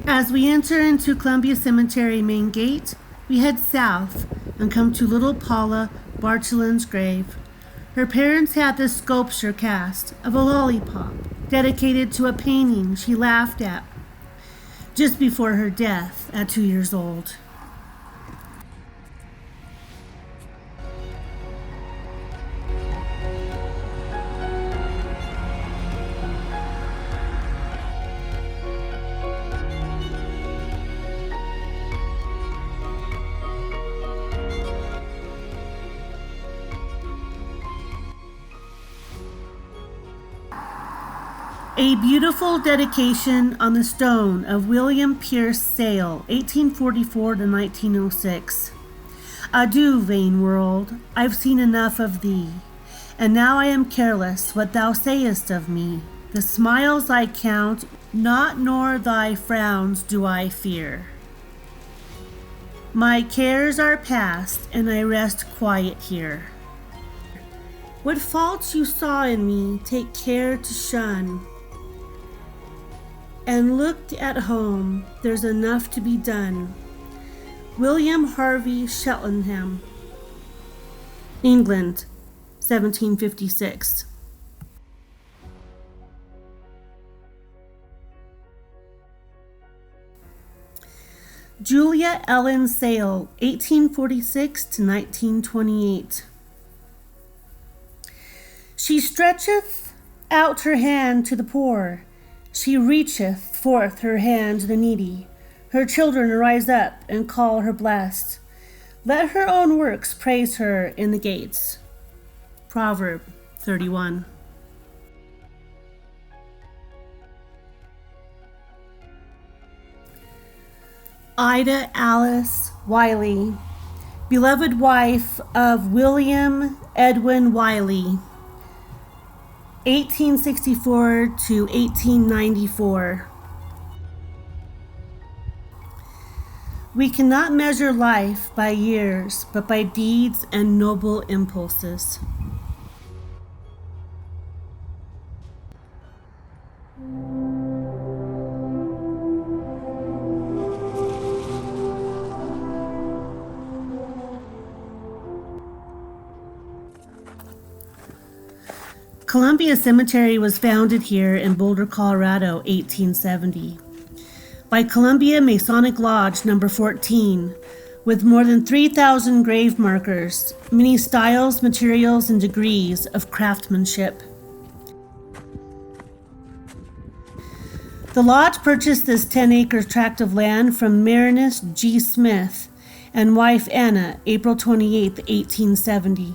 As we enter into Columbia Cemetery main gate, we head south and come to little Paula Bartholin's grave. Her parents had this sculpture cast of a lollipop dedicated to a painting she laughed at just before her death at 2 years old. A beautiful dedication on the stone of William Pierce Sale, 1844 to 1906. Adieu, vain world, I've seen enough of thee, and now I am careless what thou sayest of me. The smiles I count not, nor thy frowns do I fear. My cares are past, and I rest quiet here. What faults you saw in me, take care to shun. And looked at home, there's enough to be done. William Harvey Cheltenham, England, 1756. Julia Ellen Sale, 1846 to 1928. She stretcheth out her hand to the poor. She reacheth forth her hand to the needy. Her children rise up and call her blessed. Let her own works praise her in the gates. Proverb 31. Ida Alice Wiley, beloved wife of William Edwin Wiley, 1864 to 1894. We cannot measure life by years, but by deeds and noble impulses. Columbia Cemetery was founded here in Boulder, Colorado, 1870, by Columbia Masonic Lodge number 14, with more than 3,000 grave markers, many styles, materials, and degrees of craftsmanship. The lodge purchased this 10-acre tract of land from Marinus G. Smith and wife Anna, April 28, 1870.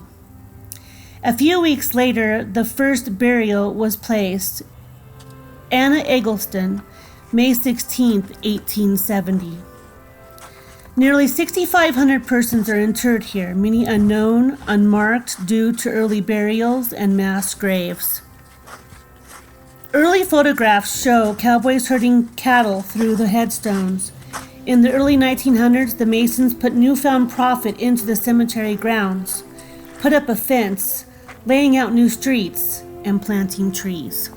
A few weeks later, the first burial was placed. Anna Eggleston, May 16, 1870. Nearly 6,500 persons are interred here, many unknown, unmarked due to early burials and mass graves. Early photographs show cowboys herding cattle through the headstones. In the early 1900s, the Masons put newfound profit into the cemetery grounds, put up a fence, laying out new streets, and planting trees.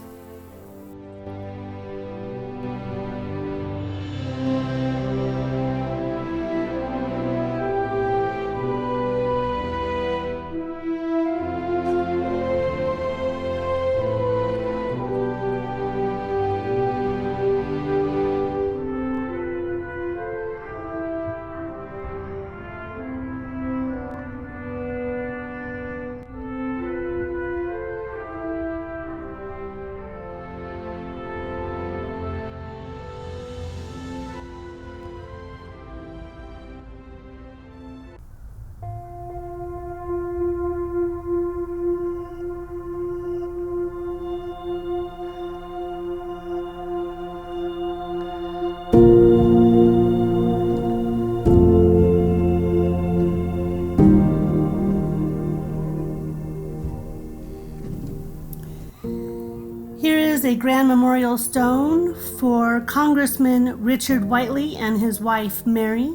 Grand Memorial Stone for Congressman Richard Whiteley and his wife Mary.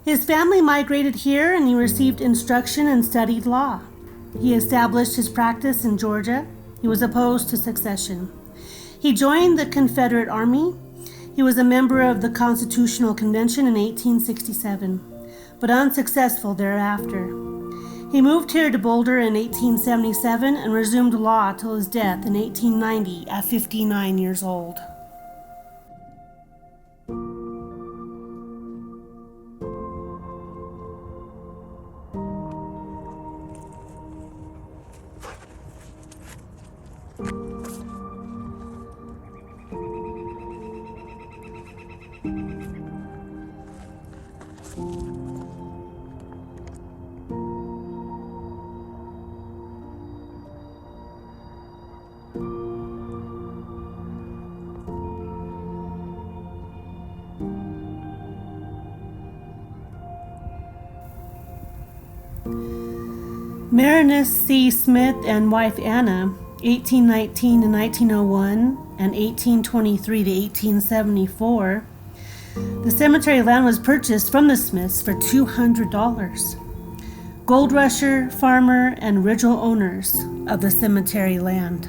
His family migrated here and he received instruction and studied law. He established his practice in Georgia. He was opposed to secession. He joined the Confederate Army. He was a member of the Constitutional Convention in 1867, but unsuccessful thereafter. He moved here to Boulder in 1877 and resumed law till his death in 1890 at 59 years old. Marinus C. Smith and wife Anna, 1819 to 1901 and 1823 to 1874, the cemetery land was purchased from the Smiths for $200. Gold rusher, farmer, and original owners of the cemetery land.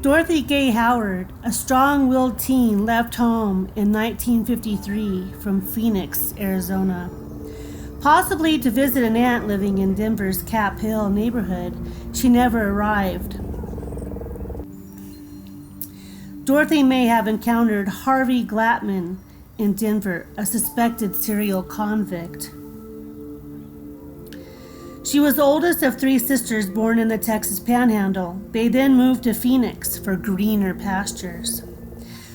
Dorothy Gay Howard, a strong-willed teen, left home in 1953 from Phoenix, Arizona, possibly to visit an aunt living in Denver's Cap Hill neighborhood. She never arrived. Dorothy may have encountered Harvey Glattman in Denver, a suspected serial convict. She was the oldest of 3 sisters born in the Texas Panhandle. They then moved to Phoenix for greener pastures.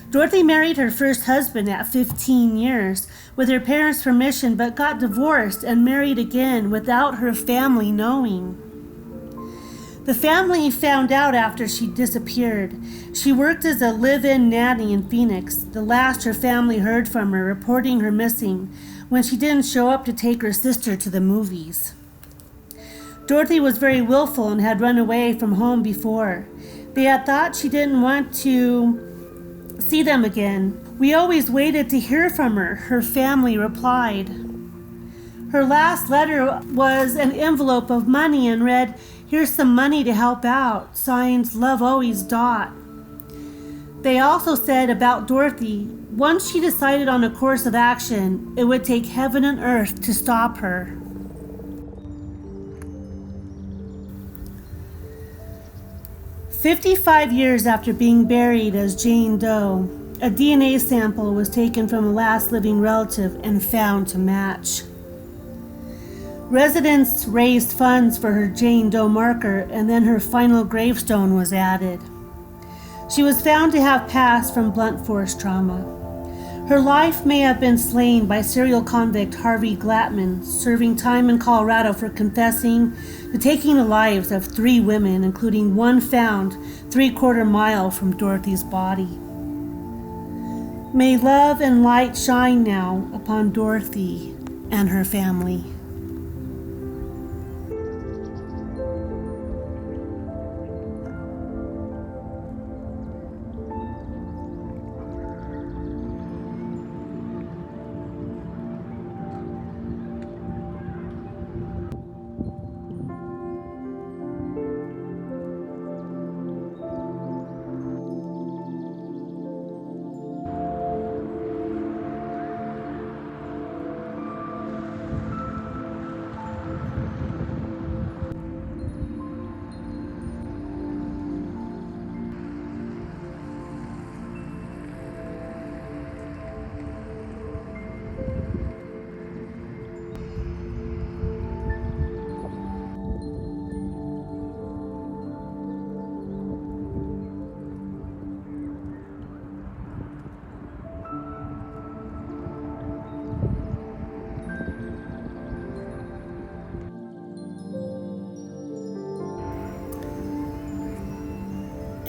Dorothy married her first husband at 15 years with her parents' permission, but got divorced and married again without her family knowing. The family found out after she disappeared. She worked as a live-in nanny in Phoenix. The last her family heard from her, reporting her missing when she didn't show up to take her sister to the movies. Dorothy was very willful and had run away from home before. They had thought she didn't want to see them again. "We always waited to hear from her," her family replied. Her last letter was an envelope of money and read, "Here's some money to help out. Signed, Love Always, Dot." They also said about Dorothy, once she decided on a course of action, it would take heaven and earth to stop her. "55 years after being buried as Jane Doe, a DNA sample was taken from a last living relative and found to match. Residents raised funds for her Jane Doe marker, and then her final gravestone was added. She was found to have passed from blunt force trauma. Her life may have been slain by serial convict Harvey Glattman, serving time in Colorado for confessing to taking the lives of 3 women, including one found 3/4 mile from Dorothy's body. May love and light shine now upon Dorothy and her family.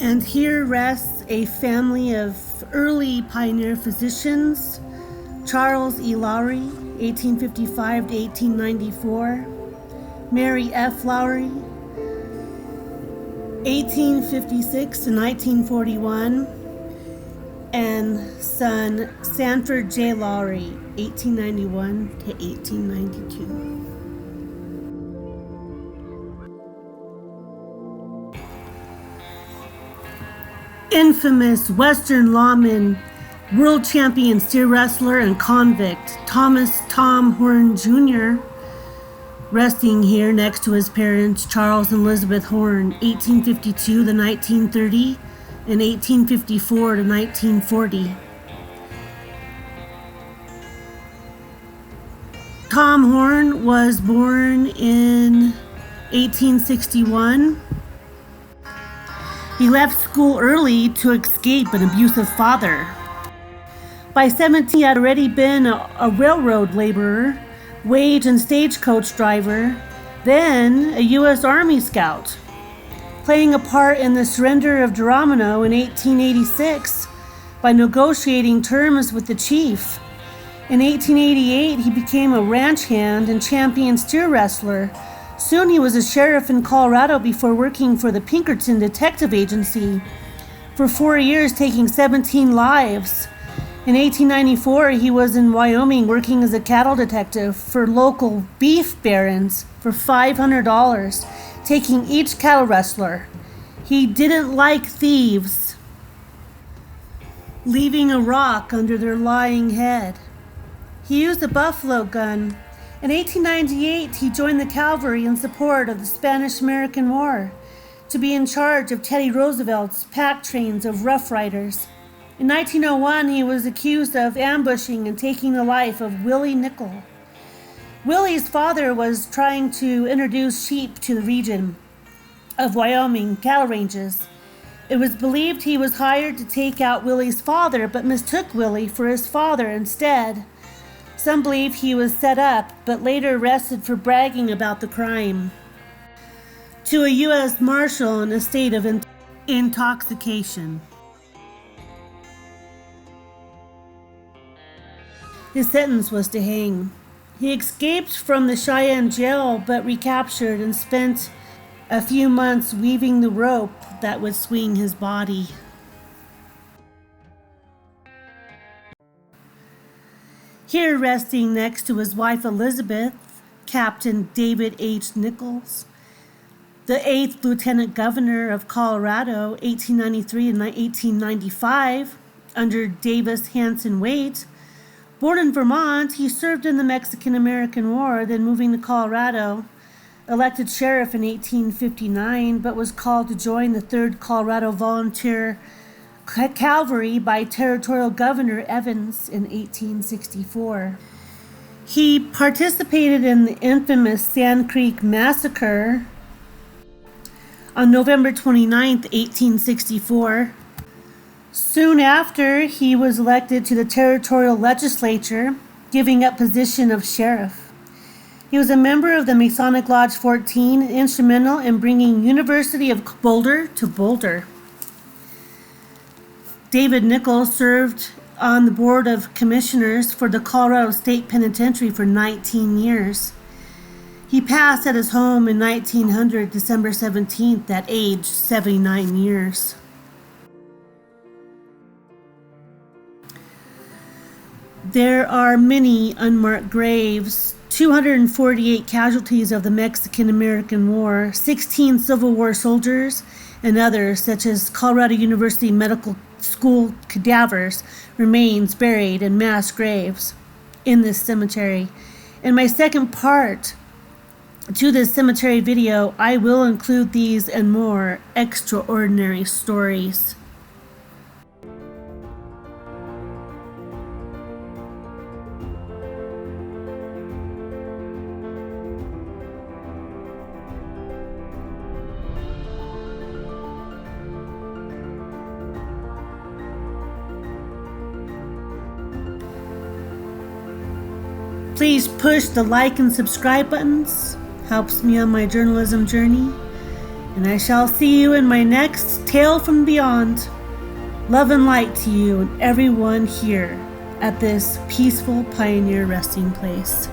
And here rests a family of early pioneer physicians: Charles E. Lowry, 1855 to 1894, Mary F. Lowry, 1856 to 1941, and son Sanford J. Lowry, 1891 to 1892. Infamous Western lawman, world champion steer wrestler, and convict Thomas Tom Horn Jr., resting here next to his parents, Charles and Elizabeth Horn, 1852 to 1930 and 1854 to 1940. Tom Horn was born in 1861. He left school early to escape an abusive father. By 17, he had already been a railroad laborer, wage and stagecoach driver, then a U.S. Army scout, playing a part in the surrender of Geronimo in 1886 by negotiating terms with the chief. In 1888, he became a ranch hand and champion steer wrestler. Soon he was a sheriff in Colorado before working for the Pinkerton Detective Agency for 4 years, taking 17 lives. In 1894, he was in Wyoming working as a cattle detective for local beef barons for $500, taking each cattle rustler. He didn't like thieves, leaving a rock under their lying head. He used a buffalo gun. In 1898, he joined the cavalry in support of the Spanish-American War to be in charge of Teddy Roosevelt's pack trains of Rough Riders. In 1901, he was accused of ambushing and taking the life of Willie Nickel. Willie's father was trying to introduce sheep to the region of Wyoming cattle ranges. It was believed he was hired to take out Willie's father, but mistook Willie for his father instead. Some believe he was set up, but later arrested for bragging about the crime to a U.S. Marshal in a state of intoxication. His sentence was to hang. He escaped from the Cheyenne jail, but recaptured and spent a few months weaving the rope that would swing his body. Here, resting next to his wife Elizabeth, Captain David H. Nichols, the 8th Lieutenant Governor of Colorado, 1893 and 1895, under Davis Hanson Waite. Born in Vermont, he served in the Mexican-American War, then moving to Colorado. Elected sheriff in 1859, but was called to join the 3rd Colorado Volunteer Cavalry by Territorial Governor Evans in 1864. He participated in the infamous Sand Creek Massacre on November 29, 1864. Soon after, he was elected to the territorial legislature, giving up position of sheriff. He was a member of the Masonic Lodge 14, instrumental in bringing University of Boulder to Boulder. David Nichols served on the Board of Commissioners for the Colorado State Penitentiary for 19 years. He passed at his home in 1900, December 17th, at age 79 years. There are many unmarked graves, 248 casualties of the Mexican-American War, 16 Civil War soldiers, and others, such as Colorado University Medical School cadavers, remains buried in mass graves in this cemetery. In my second part to this cemetery video, I will include these and more extraordinary stories. Please push the like and subscribe buttons. Helps me on my journalism journey. And I shall see you in my next Tale from Beyond. Love and light to you and everyone here at this peaceful pioneer resting place.